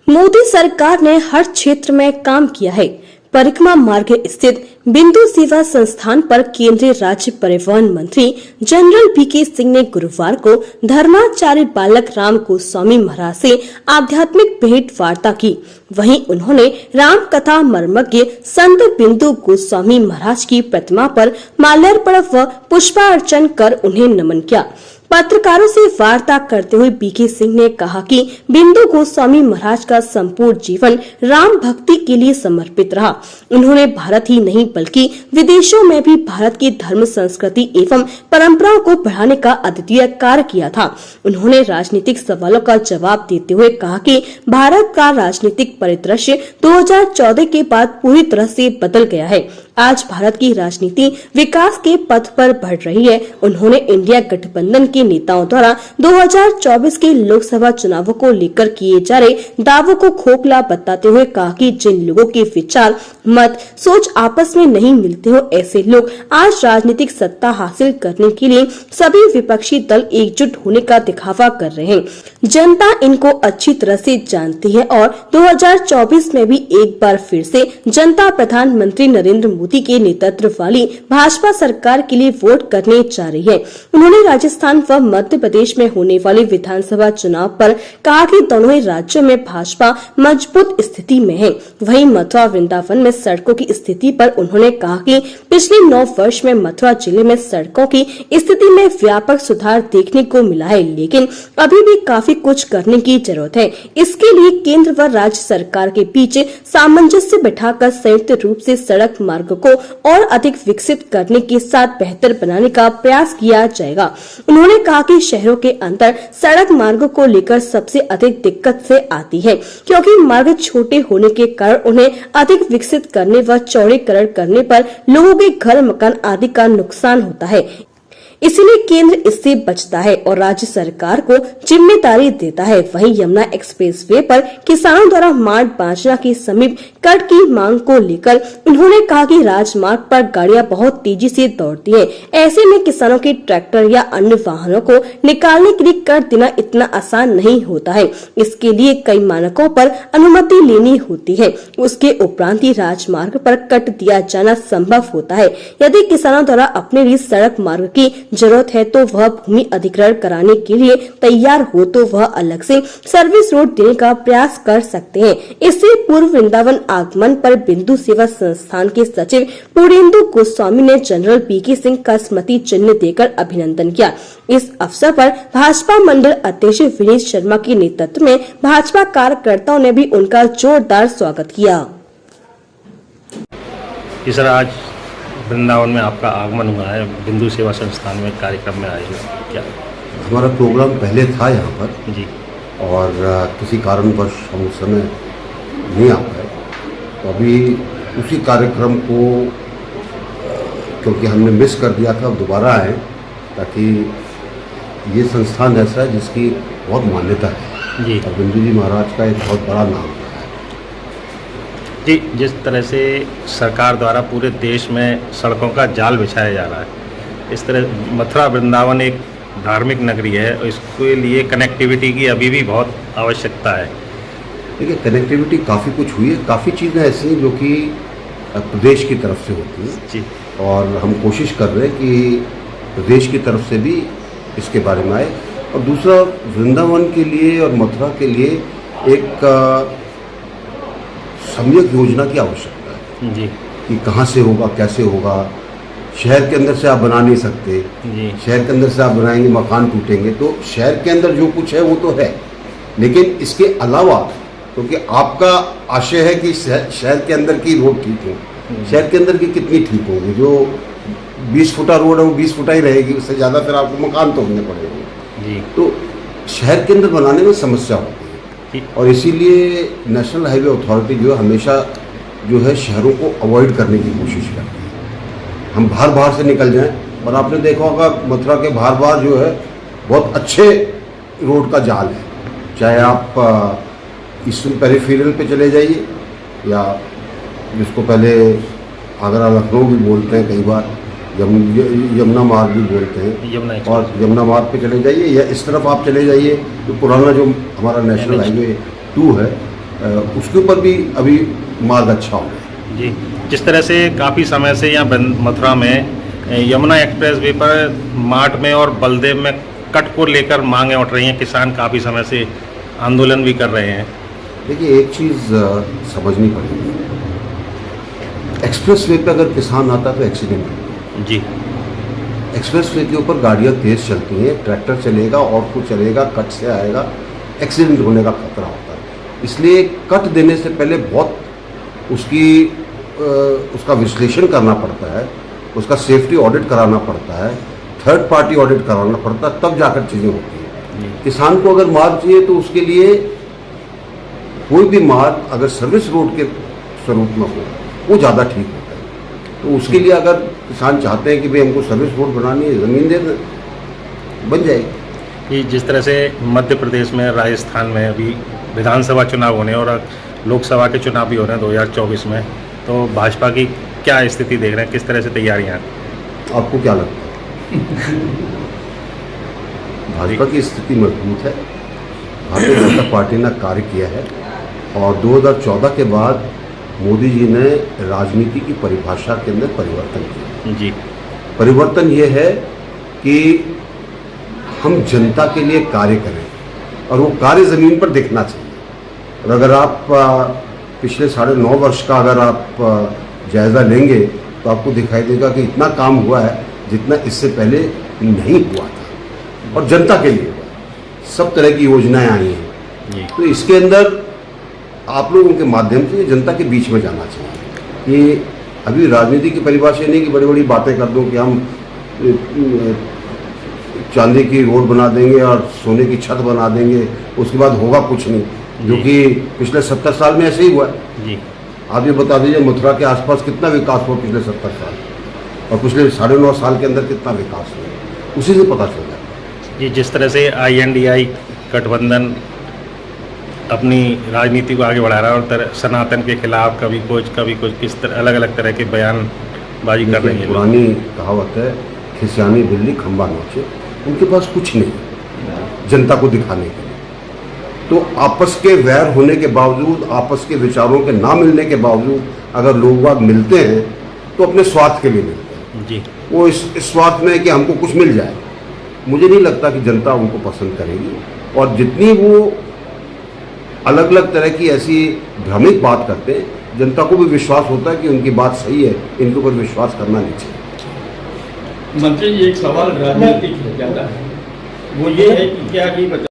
मोदी सरकार ने हर क्षेत्र में काम किया है। परिक्रमा मार्ग स्थित बिंदु सेवा संस्थान पर केंद्रीय राज्य परिवहन मंत्री जनरल वीके सिंह ने गुरुवार को धर्माचार्य बालक राम गोस्वामी महाराज से आध्यात्मिक भेंट वार्ता की। वहीं उन्होंने राम कथा मर्मज्ञ संत बिंदु गोस्वामी महाराज की प्रतिमा पर माल्यार्पण व पुष्पार्चन कर उन्हें नमन किया। पत्रकारों से वार्ता करते हुए वीके सिंह ने कहा कि बिंदु गोस्वामी महाराज का संपूर्ण जीवन राम भक्ति के लिए समर्पित रहा। उन्होंने भारत ही नहीं बल्कि विदेशों में भी भारत की धर्म संस्कृति एवं परंपराओं को बढ़ाने का अद्वितीय कार्य किया था। उन्होंने राजनीतिक सवालों का जवाब देते हुए कहा कि भारत का राजनीतिक परिदृश्य 2014 के बाद पूरी तरह से बदल गया है। आज भारत की राजनीति विकास के पथ पर बढ़ रही है। उन्होंने इंडिया गठबंधन के नेताओं द्वारा 2024 के लोकसभा चुनावों को लेकर किए जा रहे दावों को खोखला बताते हुए कहा कि जिन लोगों के विचार, मत, सोच आपस में नहीं मिलते हो, ऐसे लोग आज राजनीतिक सत्ता हासिल करने के लिए सभी विपक्षी दल एकजुट होने का दिखावा कर रहे हैं। जनता इनको अच्छी तरह से जानती है और 2024 में भी एक बार फिर से जनता प्रधानमंत्री नरेंद्र मोदी के नेतृत्व वाली भाजपा सरकार के लिए वोट करने जा रही है। उन्होंने राजस्थान व मध्य प्रदेश में होने वाले विधानसभा चुनाव पर कहा कि दोनों ही राज्यों में भाजपा मजबूत स्थिति में है। वहीं मथुरा वृंदावन में सड़कों की स्थिति पर उन्होंने कहा कि पिछले 9 वर्ष में मथुरा जिले में सड़कों की स्थिति में व्यापक सुधार देखने को मिला है, लेकिन अभी भी काफी कुछ करने की जरूरत है। इसके लिए केंद्र व राज्य सरकार के बीच सामंजस्य बिठाकर संयुक्त रूप से सड़क मार्ग को और अधिक विकसित करने के साथ बेहतर बनाने का प्रयास किया जाएगा। उन्होंने कहा कि शहरों के अंदर सड़क मार्ग को लेकर सबसे अधिक दिक्कत से आती है, क्योंकि मार्ग छोटे होने के कारण उन्हें अधिक विकसित करने व चौड़ीकरण करने पर लोगों के घर, मकान आदि का नुकसान होता है। इसलिए केंद्र इससे बचता है और राज्य सरकार को जिम्मेदारी देता है। वहीं यमुना एक्सप्रेसवे पर किसानों द्वारा मार्ग बांचना के समीप कट की मांग को लेकर उन्होंने कहा कि राजमार्ग पर गाड़ियां बहुत तेजी से दौड़ती हैं। ऐसे में किसानों के ट्रैक्टर या अन्य वाहनों को निकालने के लिए कर देना इतना आसान नहीं होता है। इसके लिए कई मानकों पर अनुमति लेनी होती है। उसके उपरांत ही राजमार्ग पर कट दिया जाना संभव होता है। यदि किसानों द्वारा अपने लिए सड़क मार्ग की जरूरत है तो वह भूमि अधिग्रहण कराने के लिए तैयार हो तो वह अलग से सर्विस रोड देने का प्रयास कर सकते हैं। इससे पूर्व वृंदावन आगमन पर बिंदु सेवा संस्थान के सचिव पूर्णेंदु गोस्वामी ने जनरल वीके सिंह का स्मृति चिन्ह देकर अभिनंदन किया। इस अवसर पर भाजपा मंडल अध्यक्ष विनीत शर्मा के नेतृत्व में भाजपा कार्यकर्ताओं ने भी उनका जोरदार स्वागत किया। आज वृंदावन में आपका आगमन हुआ है, बिंदु सेवा संस्थान में कार्यक्रम में आए हैं, क्या हमारा प्रोग्राम पहले था यहाँ पर जी, और किसी कारणवश हम उस समय नहीं आ पाए, तो अभी उसी कार्यक्रम को क्योंकि हमने मिस कर दिया था, अब दोबारा आए ताकि ये संस्थान ऐसा है जिसकी बहुत मान्यता है जी, और बिंदु जी महाराज का एक बहुत बड़ा नाम है जी। जिस तरह से सरकार द्वारा पूरे देश में सड़कों का जाल बिछाया जा रहा है, इस तरह मथुरा वृंदावन एक धार्मिक नगरी है और इसके लिए कनेक्टिविटी की अभी भी बहुत आवश्यकता है। देखिए, कनेक्टिविटी काफ़ी कुछ हुई है, काफ़ी चीज़ें ऐसी हैं जो कि प्रदेश की तरफ से होती हैं जी, और हम कोशिश कर रहे हैं कि प्रदेश की तरफ से भी इसके बारे में आए। और दूसरा, वृंदावन के लिए और मथुरा के लिए एक सम्यक योजना की आवश्यकता है जी, कि कहाँ से होगा, कैसे होगा। शहर के अंदर से आप बना नहीं सकते जी, शहर के अंदर से आप बनाएंगे मकान टूटेंगे, तो शहर के अंदर जो कुछ है वो तो है, लेकिन इसके अलावा क्योंकि आपका आशय है कि शहर के अंदर की रोड ठीक हो, शहर के अंदर की कितनी ठीक होगी? जो 20 फुटा रोड है वो 20 फुटा ही रहेगी, उससे ज़्यादा फिर आपको मकान तोड़ने पड़ेंगे जी। तो शहर के अंदर बनाने में समस्या होती है और इसीलिए नेशनल हाईवे अथॉरिटी जो है हमेशा जो है शहरों को अवॉइड करने की कोशिश करती है। हम बाहर से निकल जाएं, और आपने देखा होगा मथुरा के बाहर जो है बहुत अच्छे रोड का जाल है, चाहे आप ईस्टर्न पेरिफेरल पे चले जाइए या जिसको पहले आगरा लखनऊ भी बोलते हैं, कई बार यमुना मार्ग भी बोलते हैं, और यमुना मार्ग पे चले जाइए या इस तरफ आप चले जाइए तो पुराना जो हमारा नेशनल हाईवे 2 है उसके ऊपर भी अभी मार्ग अच्छा हो गया। जी, जिस तरह से काफ़ी समय से यहाँ मथुरा में यमुना एक्सप्रेस वे पर मार्ट में और बलदेव में कट को लेकर मांगें उठ रही हैं, किसान काफ़ी समय से आंदोलन भी कर रहे हैं। देखिए, एक चीज़ समझनी पड़ेगी, एक्सप्रेस वे पे अगर किसान आता तो एक्सीडेंट होगा। जी एक्सप्रेस वे के ऊपर गाड़ियाँ तेज़ चलती हैं, ट्रैक्टर चलेगा और कुछ चलेगा, कट से आएगा, एक्सीडेंट होने का खतरा होता है। इसलिए कट देने से पहले बहुत उसका विश्लेषण करना पड़ता है, उसका सेफ्टी ऑडिट कराना पड़ता है, थर्ड पार्टी ऑडिट कराना पड़ता है, तब जाकर चीज़ें होती हैं। किसान को अगर मार्ग चाहिए तो उसके लिए कोई भी मार्ग अगर सर्विस रोड के स्वरूप में हो वो ज़्यादा ठीक होता है। तो उसके लिए अगर किसान चाहते हैं कि भाई हमको सर्विस रोड बनानी है, ज़मीन दे दें, बन जाएगी। कि जिस तरह से मध्य प्रदेश में, राजस्थान में अभी विधानसभा चुनाव होने और लोकसभा के चुनाव भी हो रहे हैं 2024 में, तो भाजपा की क्या स्थिति देख रहे हैं, किस तरह से तैयारियां हैं? आपको क्या लगता है? भाजपा की स्थिति मजबूत है। भारतीय जनता पार्टी ने कार्य किया है और 2014 के बाद मोदी जी ने राजनीति की परिभाषा के अंदर परिवर्तन किया। जी परिवर्तन ये है कि हम जनता के लिए कार्य करें और वो कार्य ज़मीन पर दिखना चाहिए। और अगर आप पिछले 9.5 वर्ष का अगर आप जायज़ा लेंगे तो आपको दिखाई देगा कि इतना काम हुआ है जितना इससे पहले नहीं हुआ था और जनता के लिए हुआ। सब तरह की योजनाएं आई हैं। जी तो इसके अंदर आप लोगों के माध्यम से जनता के बीच में जाना चाहिए कि अभी राजनीति की परिभाषा नहीं कि बड़ी बड़ी बातें कर दूं कि हम चांदी की रोड बना देंगे और सोने की छत बना देंगे, उसके बाद होगा कुछ नहीं, जो कि पिछले 70 साल में ऐसे ही हुआ है। जी आप ये बता दीजिए मथुरा के आसपास कितना विकास हुआ पिछले 70 साल और पिछले 9.5 साल के अंदर कितना विकास हुआ, उसी से पता चल जाता है। जी, जिस तरह से INDI गठबंधन अपनी राजनीति को आगे बढ़ा रहा है और सनातन के खिलाफ कभी कुछ किस तरह अलग अलग तरह के बयानबाजी कर रही है। पुरानी कहावत है, खिसियानी बिल्ली खंबा नोचे। उनके पास कुछ नहीं जनता को दिखाने के लिए। तो आपस के वैर होने के बावजूद, आपस के विचारों के ना मिलने के बावजूद अगर लोग बाग मिलते हैं तो अपने स्वार्थ के लिए मिलते हैं। जी वो इस स्वार्थ में है कि हमको कुछ मिल जाए। मुझे नहीं लगता कि जनता उनको पसंद करेगी और जितनी वो अलग अलग तरह की ऐसी भ्रमिक बात करते हैं, जनता को भी विश्वास होता है कि उनकी बात सही है, इनके ऊपर विश्वास करना नहीं चाहिए। मंत्री जी, एक सवाल राजनीतिक है ज़्यादा, वो ये है कि क्या